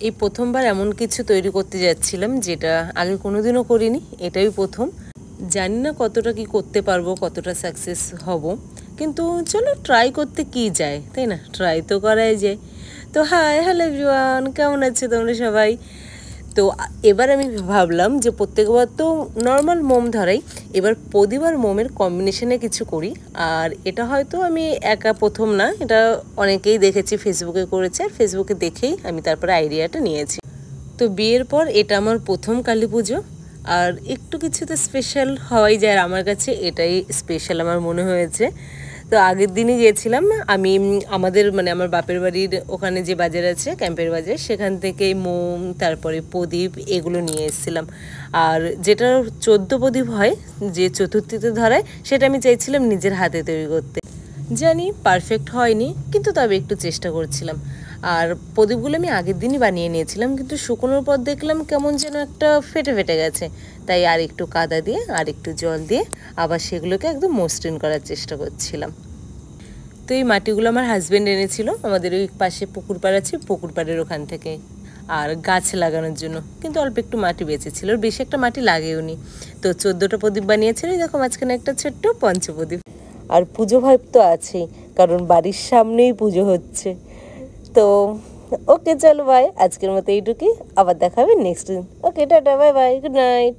এই প্রথমবার এমন কিছু তৈরি করতে যাচ্ছিলাম যেটা আগে কোনোদিনও করিনি, এটাই প্রথম। জানি না কতটা কি করতে পারবো, কতটা সাকসেস হব, কিন্তু চলো ট্রাই করতে কি যায়, তাই না? ট্রাই তো করাই যায়। তো হাই, হ্যালো এভরিওয়ান, কেমন আছে তোমরা সবাই? তো এবার আমি ভাবলাম যে প্রত্যেকবার তো নর্মাল মোম ধরাই, এবার প্রদীপ আর মোমের কম্বিনেশনে কিছু করি। আর এটা হয়তো আমি একা প্রথম না, এটা অনেকেই দেখেছি ফেসবুকে করেছে, আর ফেসবুকে দেখেই আমি তারপরে আইডিয়াটা নিয়েছি। তো বিয়ের পর এটা আমার প্রথম কালী পুজো, আর একটু কিছু তো স্পেশাল হওয়াই যায়, আমার কাছে এটাই স্পেশাল আমার মনে হয়েছে। তো আগের দিনই গিয়েছিলাম আমি, আমাদের মানে আমার বাপের বাড়ির ওখানে যে বাজার আছে, ক্যাম্পের বাজার, সেখান থেকে মোম, তারপরে প্রদীপ, এগুলো নিয়ে এসেছিলাম। আর যেটা 14 প্রদীপ হয়, যে চতুর্থীতে ধরায়, সেটা আমি চাইছিলাম নিজের হাতে তৈরি করতে। জানি পারফেক্ট হয়নি, কিন্তু তবে একটু চেষ্টা করছিলাম। আর প্রদীপগুলো আমি আগের দিনই বানিয়ে নিয়েছিলাম, কিন্তু শুকনোর পর দেখলাম কেমন যেন একটা ফেটে ফেটে গেছে। তাই আর একটু কাদা দিয়ে আর একটু জল দিয়ে আবার সেগুলোকে একদম মসৃণ করার চেষ্টা করছিলাম। তো এই মাটিগুলো আমার হাজব্যান্ড এনেছিল, আমাদের ওই পাশে পুকুর পাড় আছে, পুকুর পাড়ের ওখান থেকে, আর গাছ লাগানোর জন্য। কিন্তু অল্প একটু মাটি বেঁচেছিল, বেশি একটা মাটি লাগেওনি। তো 14টা প্রদীপ বানিয়েছিল, দেখো মাঝখানে একটা ছোট্ট পঞ্চপ্রদীপ। আর পুজো ভাইব তো আছেই, কারণ বাড়ির সামনেই পুজো হচ্ছে। তো ওকে, চলো বাই, আজকের মতো এইটুকুই, আবার দেখা হবে নেক্সট দিন। Okay, tata, bye bye, good night.